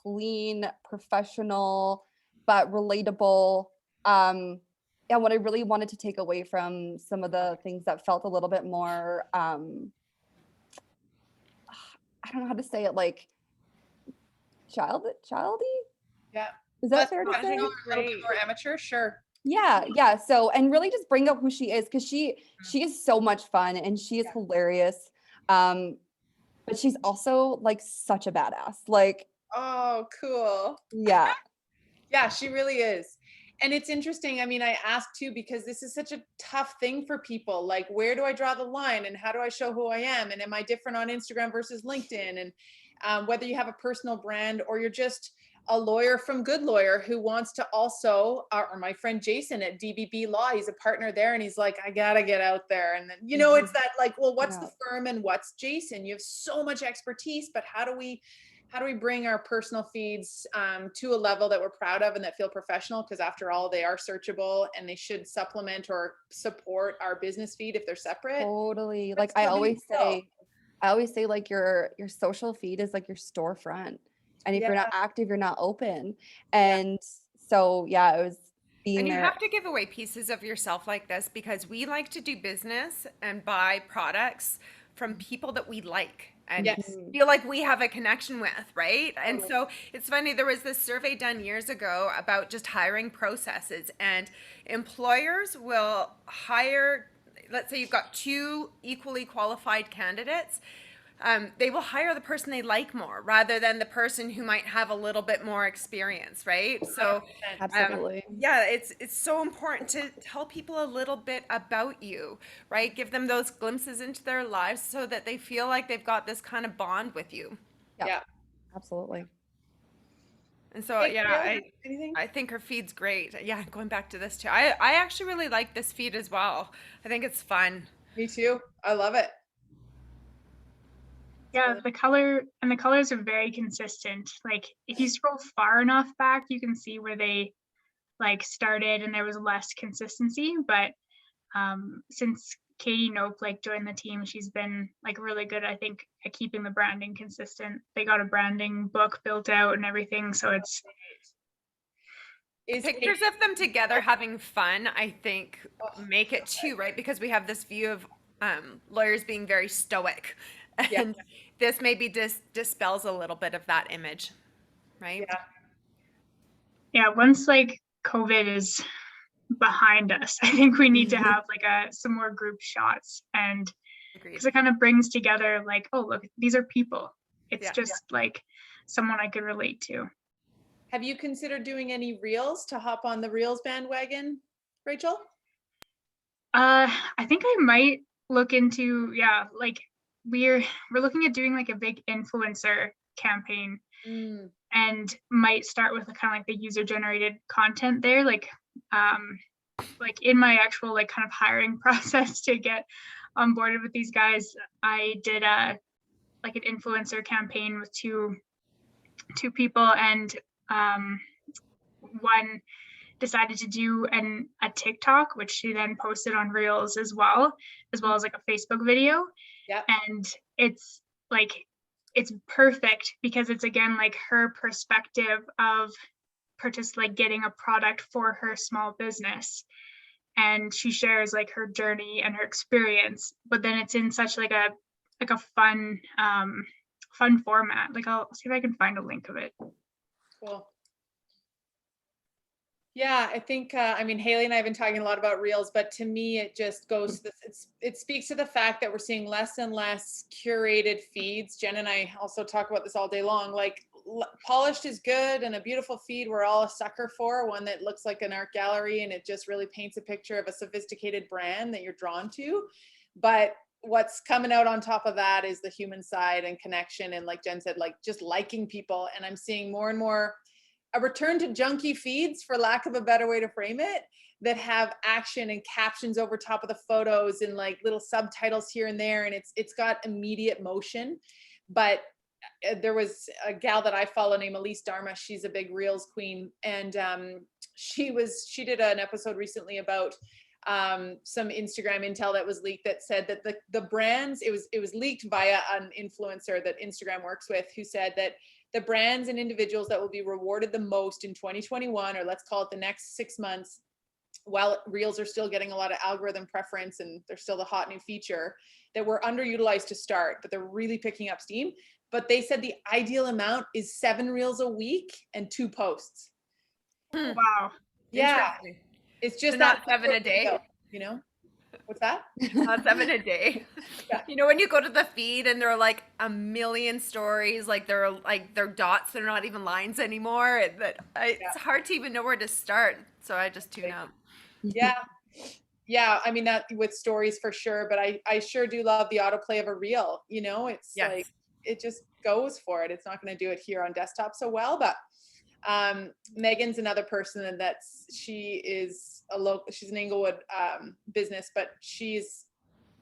clean, professional, but relatable, what I really wanted to take away from some of the things that felt a little bit more, I don't know how to say it, like childy? Yeah. Is that fair to A say? little bit more amateur, sure. Yeah. So, and really just bring up who she is, because she is so much fun and she is hilarious. But she's also like such a badass. Like, oh, cool. Yeah. Yeah, she really is. And it's interesting. I mean, I ask too, because this is such a tough thing for people. Like, where do I draw the line and how do I show who I am? And am I different on Instagram versus LinkedIn? And whether you have a personal brand or you're just a lawyer from Goodlawyer who wants to also, or my friend Jason at DBB Law, he's a partner there. And he's like, I got to get out there. And then, it's that like, well, what's the firm and what's Jason? You have so much expertise, but how do we bring our personal feeds to a level that we're proud of and that feel professional? Because after all, they are searchable and they should supplement or support our business feed if they're separate. Totally. Like I always say like your social feed is like your storefront. And if you're not active, you're not open. And so, it was being and you there. have to give away pieces of yourself like this because we like to do business and buy products from people that we like and feel like we have a connection with, right? And so it's funny, there was this survey done years ago about just hiring processes, and employers will hire, let's say you've got two equally qualified candidates, they will hire the person they like more rather than the person who might have a little bit more experience, right? So Absolutely. yeah, it's so important to tell people a little bit about you, right? Give them those glimpses into their lives so that they feel like they've got this kind of bond with you. Yeah. Absolutely. And so Hey, yeah, Gail, anything? I think her feed's great. Yeah, going back to this too. I actually really like this feed as well. I think it's fun. Me too. I love it. Yeah, the colors are very consistent. Like if you scroll far enough back, you can see where they like started and there was less consistency. But since Katie Nope like joined the team, she's been like really good, I think, at keeping the branding consistent. They got a branding book built out and everything, so it's Pictures of them together having fun, I think, make it too, right? Because we have this view of lawyers being very stoic, and this maybe dispels a little bit of that image, right? Yeah, once like COVID is behind us, I think we need to have like some more group shots, and because it kind of brings together like, oh look, these are people. It's just like someone I could relate to. Have you considered doing any reels to hop on the reels bandwagon, Rachel? I think I might look into, like we're looking at doing like a big influencer campaign and might start with kind of like the user generated content there, like in my actual like kind of hiring process to get onboarded with these guys. I did like an influencer campaign with two people, and one decided to do a TikTok, which she then posted on Reels as well as like a Facebook video. Yeah. And it's perfect because it's again like her perspective of like getting a product for her small business. And she shares like her journey and her experience, but then it's in such like a fun format. Like I'll see if I can find a link of it. Cool. Yeah, I think, I mean, Haylee and I have been talking a lot about reels, but to me, it just goes, it speaks to the fact that we're seeing less and less curated feeds. Jen and I also talk about this all day long. Like polished is good and a beautiful feed we're all a sucker for, one that looks like an art gallery and it just really paints a picture of a sophisticated brand that you're drawn to. But what's coming out on top of that is the human side and connection. And like Jen said, like just liking people. And I'm seeing more and more a return to junky feeds, for lack of a better way to frame it, that have action and captions over top of the photos and like little subtitles here and there. And it's got immediate motion. But there was a gal that I follow named Elise Dharma. She's a big Reels queen. And she did an episode recently about some Instagram intel that was leaked that said that the brands, it was leaked via an influencer that Instagram works with, who said that the brands and individuals that will be rewarded the most in 2021, or let's call it the next 6 months, while Reels are still getting a lot of algorithm preference and they're still the hot new feature, that were underutilized to start, but they're really picking up steam. But they said the ideal amount is 7 Reels a week and 2 posts. Wow. Yeah. It's just so not 7 a day, you know? What's that? Not 7 a day. Yeah. You know, when you go to the feed and there are like a million stories, like they're dots, they're not even lines anymore. It's hard to even know where to start. So I just tune out. Yeah. Yeah. I mean, that with stories for sure, but I sure do love the autoplay of a reel. You know, it's like, it just goes for it. It's not going to do it here on desktop so well, but Megan's another person she's an Inglewood business, but she's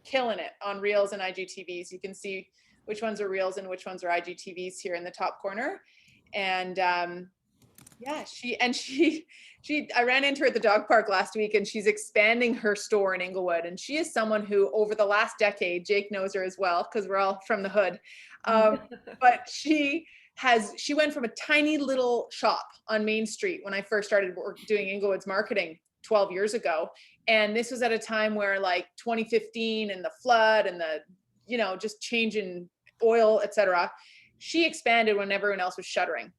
killing it on Reels and IGTVs. You can see which ones are Reels and which ones are IGTVs here in the top corner. And I ran into her at the dog park last week, and she's expanding her store in Inglewood. And she is someone who over the last decade, Jake knows her as well, because we're all from the hood. But she went from a tiny little shop on Main Street when I first started doing Inglewood's marketing 12 years ago. And this was at a time where like 2015 and the flood and the, just change in oil, et cetera. She expanded when everyone else was shuttering.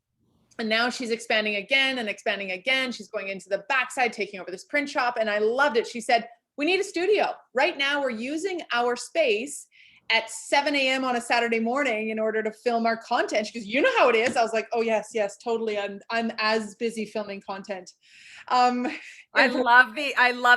And now she's expanding again and expanding again. She's going into the backside, taking over this print shop. And I loved it. She said, we need a studio. Right now we're using our space at 7 a.m. on a Saturday morning in order to film our content. She goes, you know how it is. I was like, oh yes, totally. I'm as busy filming content. I love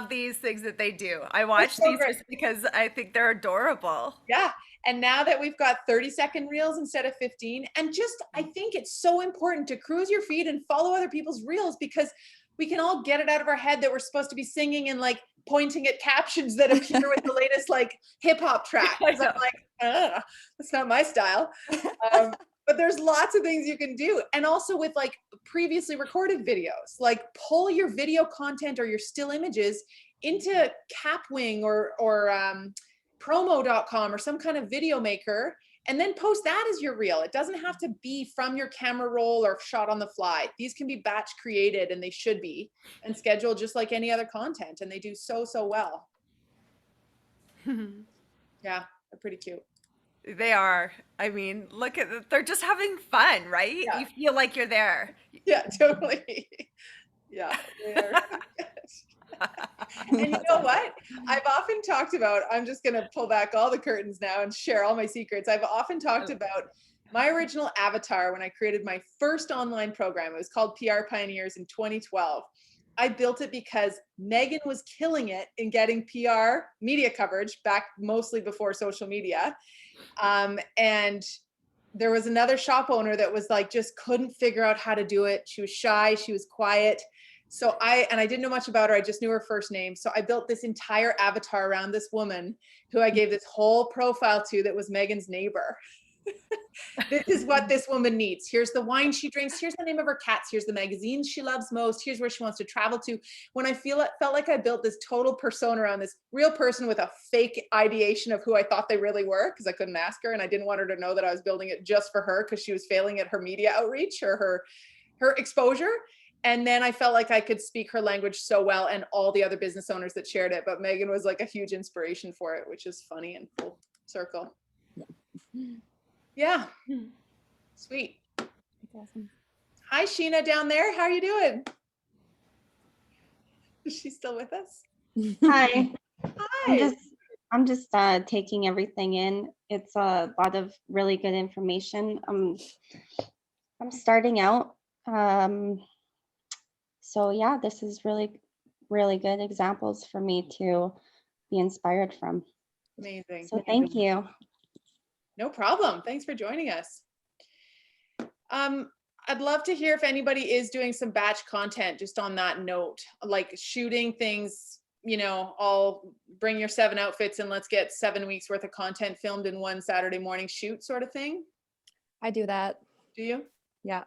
these things that they do. I watch so these great. just because I think they're adorable. Yeah. And now that we've got 30-second reels instead of 15, and just, I think it's so important to cruise your feed and follow other people's reels, because we can all get it out of our head that we're supposed to be singing and like pointing at captions that appear with the latest like hip hop track. Because I'm like, that's not my style. But there's lots of things you can do. And also with like previously recorded videos, like pull your video content or your still images into Capwing or promo.com or some kind of video maker, and then post that as your reel. It doesn't have to be from your camera roll or shot on the fly. These can be batch created, and they should be, and scheduled just like any other content. And they do so well. Yeah, they're pretty cute. They are. I mean, look at they're just having fun, right? Yeah. You feel like you're there. Yeah, totally. Yeah, they are. And you know what? I've often talked about, I'm just going to pull back all the curtains now and share all my secrets. I've often talked about my original avatar when I created my first online program. It was called PR Pioneers in 2012. I built it because Megan was killing it in getting PR media coverage back mostly before social media. And there was another shop owner that was like, just couldn't figure out how to do it. She was shy. She was quiet. So I didn't know much about her. I just knew her first name. So I built this entire avatar around this woman who I gave this whole profile to that was Megan's neighbor. This is what this woman needs. Here's the wine she drinks. Here's the name of her cats. Here's the magazines she loves most. Here's where she wants to travel to. When I felt like I built this total persona around this real person with a fake ideation of who I thought they really were, because I couldn't ask her and I didn't want her to know that I was building it just for her because she was failing at her media outreach or her exposure. And then I felt like I could speak her language so well, and all the other business owners that shared it. But Megan was like a huge inspiration for it, which is funny and full circle. Yeah. Sweet. That's awesome. Hi, Sheena down there. How are you doing? Is she still with us? Hi. Hi. I'm just taking everything in. It's a lot of really good information. I'm starting out. So yeah, this is really, really good examples for me to be inspired from. Amazing. So thank you. No problem. Thanks for joining us. I'd love to hear if anybody is doing some batch content just on that note, like shooting things, I'll bring your 7 outfits and let's get 7 weeks worth of content filmed in one Saturday morning shoot sort of thing. I do that. Do you? Yeah.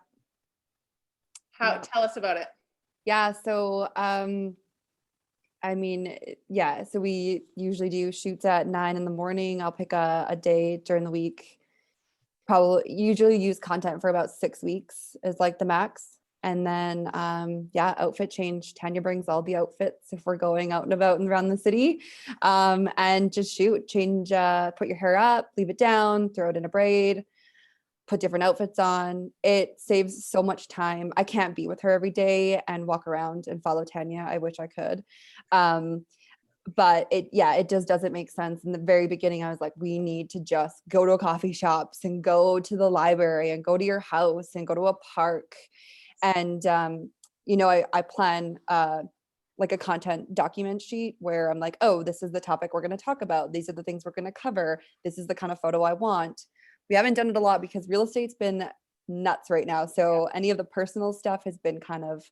Tell us about it. Yeah. So, so we usually do shoots at 9 in-the-morning. I'll pick a day during the week. Usually use content for about 6 weeks is like the max. And then, outfit change. Tanya brings all the outfits if we're going out and about and around the city, and just shoot, change, put your hair up, leave it down, throw it in a braid, put different outfits on. It saves so much time. I can't be with her every day and walk around and follow Tanya. I wish I could. But it just doesn't make sense. In the very beginning, I was like, we need to just go to coffee shops and go to the library and go to your house and go to a park. And, I plan like a content document sheet where I'm like, oh, this is the topic we're going to talk about. These are the things we're going to cover. This is the kind of photo I want. We haven't done it a lot because real estate's been nuts right now. So any of the personal stuff has been kind of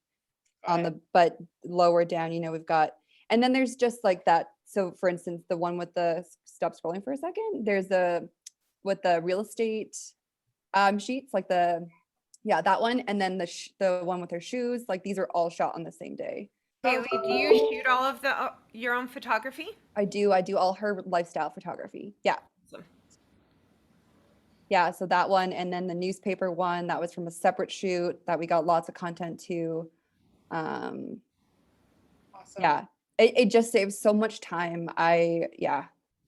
but lower down, we've got, and then there's just like that. So for instance, the one with the, stop scrolling for a second. There's with the real estate sheets, like that one. And then the one with her shoes, like these are all shot on the same day. Haylee, do you shoot all of your own photography? I do all her lifestyle photography. Yeah. Awesome. Yeah, so that one, and then the newspaper one, that was from a separate shoot that we got lots of content to. Awesome. Yeah, it just saves so much time. And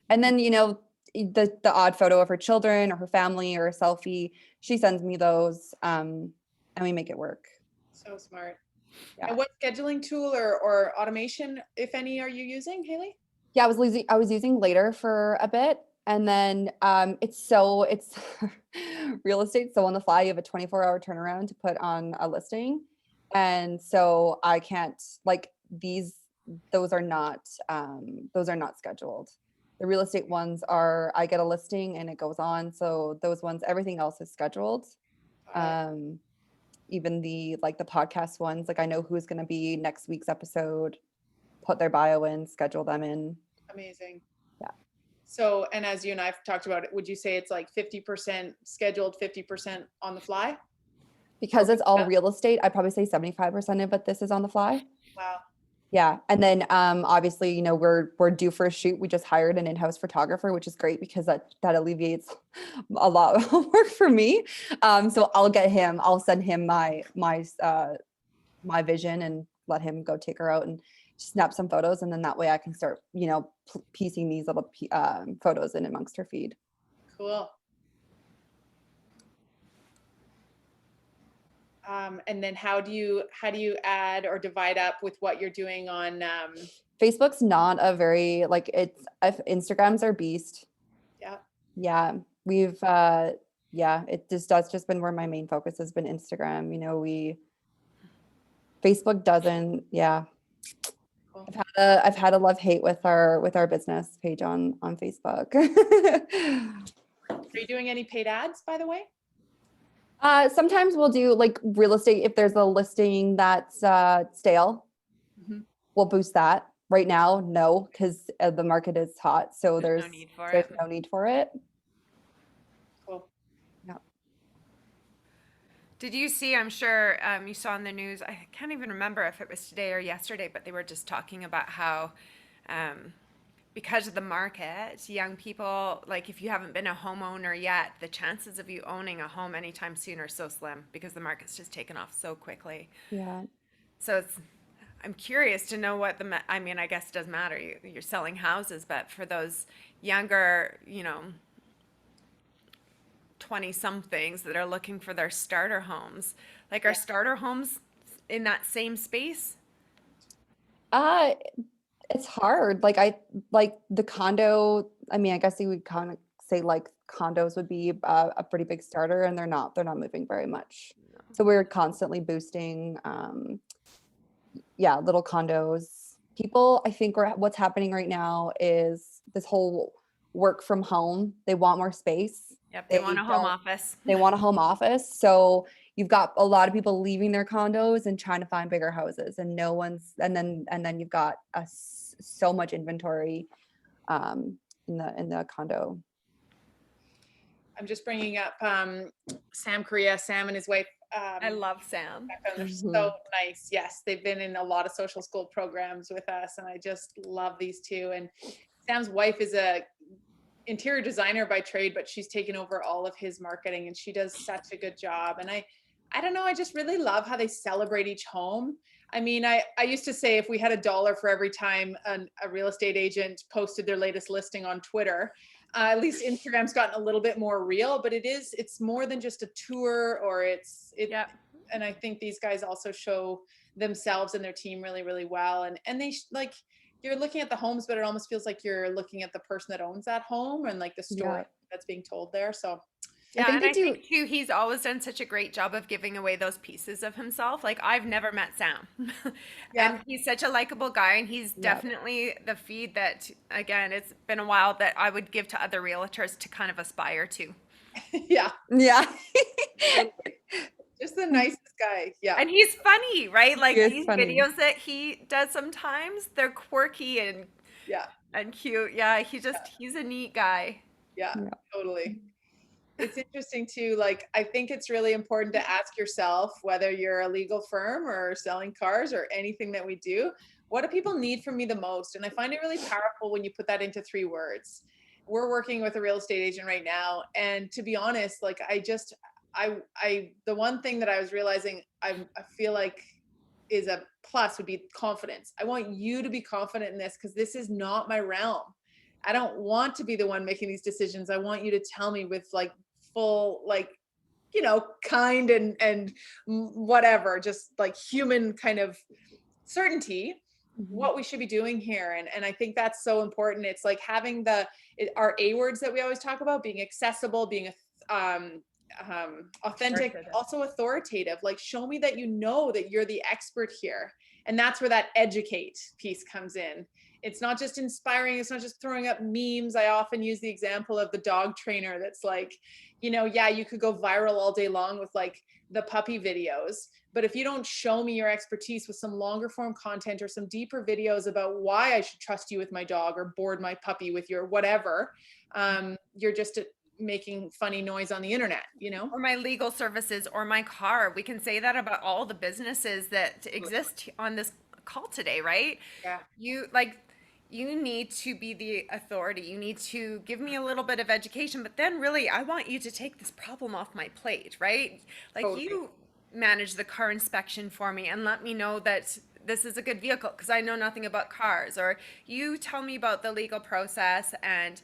then, the odd photo of her children or her family or a selfie, she sends me those, and we make it work. So smart. Yeah. And what scheduling tool or automation, if any, are you using, Haylee? Yeah, I was using Later for a bit. And then it's real estate so on the fly. You have a 24-hour turnaround to put on a listing. And so I can't, like, those are not scheduled. The real estate ones are, I get a listing and it goes on. So those ones, everything else is scheduled. Even the podcast ones, like I know who's going to be next week's episode, put their bio in, schedule them in. Amazing. Yeah. So, and as you and I've talked about it, would you say it's like 50% scheduled, 50% on the fly? Because it's all real estate, I'd probably say 75% of it, this is on the fly. Wow. Yeah. And then obviously, we're due for a shoot. We just hired an in-house photographer, which is great because that alleviates a lot of work for me. So I'll get him, I'll send him my vision and let him go take her out and snap some photos. And then that way I can start, piecing these little photos in amongst her feed. Cool. And then how do you add or divide up with what you're doing on Facebook's not a very Instagram's our beast. Yeah. Yeah. We've that's just been where my main focus has been. Instagram. Facebook doesn't, yeah. Cool. I've had a love-hate with our business page on Facebook. Are you doing any paid ads, by the way? Sometimes we'll do like real estate. If there's a listing that's stale, we'll boost that. Right now, no, because the market is hot. So there's no need for it. Cool. Yeah. Did you see, I'm sure you saw in the news, I can't even remember if it was today or yesterday, but they were just talking about how because of the market, young people, like if you haven't been a homeowner yet, the chances of you owning a home anytime soon are so slim because the market's just taken off so quickly. Yeah. So I'm curious to know what I guess it doesn't matter. You're selling houses, but for those younger, 20-somethings that are looking for their starter homes, are starter homes in that same space? It's hard. The condo, I guess you would kind of say condos would be a pretty big starter, and they're not moving very much. No. So we're constantly boosting, little condos. People, I think what's happening right now is this whole work from home. They want more space. Yep, they want a home office. They want a home office. So you've got a lot of people leaving their condos and trying to find bigger houses, and and then you've got so much inventory in the condo. I'm just bringing up Sam Correa, Sam and his wife. I love Sam. They're so nice. Yes, they've been in a lot of social school programs with us, and I just love these two. And Sam's wife is a interior designer by trade, but she's taken over all of his marketing, and she does such a good job. And I don't know, I just really love how they celebrate each home. I used to say if we had $1 for every time a real estate agent posted their latest listing on Twitter, at least Instagram's gotten a little bit more real, but it's more than just a tour Yeah. And I think these guys also show themselves and their team really, really well. And they you're looking at the homes, but it almost feels like you're looking at the person that owns that home and the story that's being told there. So yeah, I think too, he's always done such a great job of giving away those pieces of himself. I've never met Sam. And he's such a likable guy, and he's definitely the feed that, again, it's been a while that I would give to other realtors to kind of aspire to. Yeah. Just the nicest guy. Yeah. And he's funny, right? These funny. videos that he does sometimes, they're quirky and cute. Yeah, he's a neat guy. Yeah, totally. It's interesting too. I think it's really important to ask yourself, whether you're a legal firm or selling cars or anything that we do, what do people need from me the most? And I find it really powerful when you put that into 3 words. We're working with a real estate agent right now. And to be honest, the one thing that I was realizing I feel like is a plus would be confidence. I want you to be confident in this because this is not my realm. I don't want to be the one making these decisions. I want you to tell me with full, kind and whatever, just human kind of certainty what we should be doing here. And I think that's so important. It's like having our A words that we always talk about, being accessible, being authentic, also authoritative. Like, show me that you know that you're the expert here. And that's where that educate piece comes in. It's not just inspiring. It's not just throwing up memes. I often use the example of the dog trainer that's like, yeah, you could go viral all day long with like the puppy videos. But if you don't show me your expertise with some longer form content or some deeper videos about why I should trust you with my dog or board my puppy with your whatever, you're just making funny noise on the internet, Or my legal services or my car. We can say that about all the businesses that exist on this call today, right? Yeah. You need to be the authority. You need to give me a little bit of education, but then really I want you to take this problem off my plate, right? Like Totally. You manage the car inspection for me and let me know that this is a good vehicle because I know nothing about cars, or you tell me about the legal process and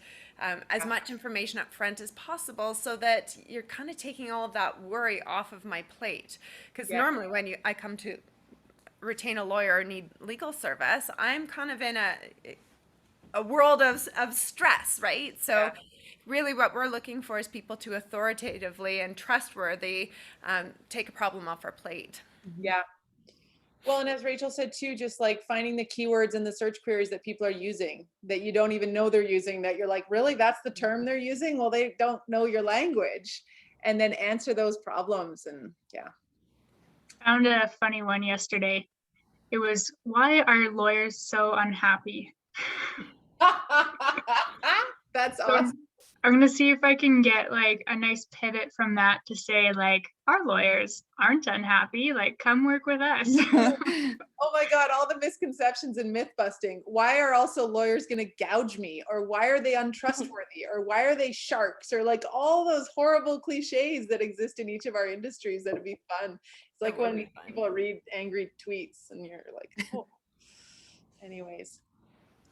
as much information up front as possible so that you're kind of taking all of that worry off of my plate. Because normally when I come to retain a lawyer or need legal service, I'm kind of in a world of stress, right? So really what we're looking for is people to authoritatively and trustworthy take a problem off our plate. Yeah. Well, and as Rachel said too, just like finding the keywords and the search queries that people are using that you don't even know they're using, that you're like, really, that's the term they're using? Well, they don't know your language. And then answer those problems. And Found a funny one yesterday. It was, why are lawyers so unhappy? That's So awesome. I'm going to see if I can get like a nice pivot from that to say like, our lawyers aren't unhappy. Like, come work with us. Oh my God, all the misconceptions and myth busting. Why are also lawyers going to gouge me? Or why are they untrustworthy? Or why are they sharks? Or like all those horrible cliches that exist in each of our industries. That'd be fun. It's like when people read angry tweets and you're like, oh. Anyways,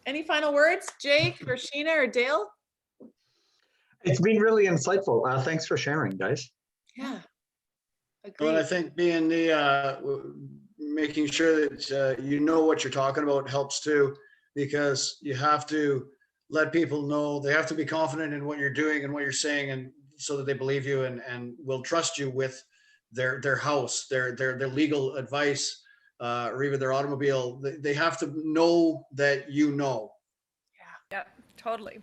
any final words, Jake or Sheena or Dale? It's been really insightful. Thanks for sharing, guys. Yeah. Well, Agreed. I think being making sure that you know what you're talking about helps too, because you have to let people know, they have to be confident in what you're doing and what you're saying, and so that they believe you and will trust you with their house, their legal advice, or even their automobile. They have to know that you know. Yeah, totally.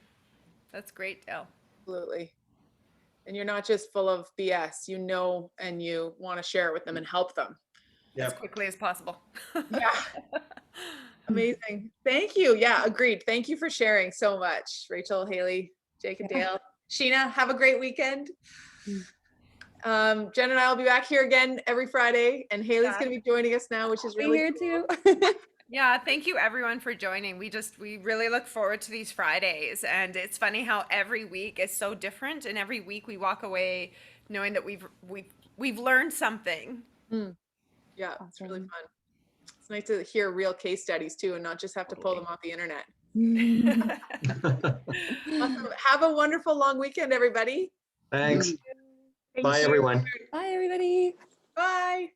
That's great, Dale. Absolutely. And you're not just full of BS, and you want to share it with them and help them. Yeah. As quickly as possible. Yeah. Amazing. Thank you. Yeah, agreed. Thank you for sharing so much, Rachel, Haylee, Jake, and Dale. Sheena, have a great weekend. Jen and I will be back here again every Friday, and Haley's going to be joining us now, which is really here cool. too. Yeah, thank you everyone for joining. We really look forward to these Fridays, and it's funny how every week is so different, and every week we walk away knowing that we've learned something. Yeah, it's really fun. It's nice to hear real case studies too, and not just have to pull them off the internet. Awesome. Have a wonderful long weekend, everybody. Thanks. Thank Bye, you. everyone. Bye, everybody. Bye.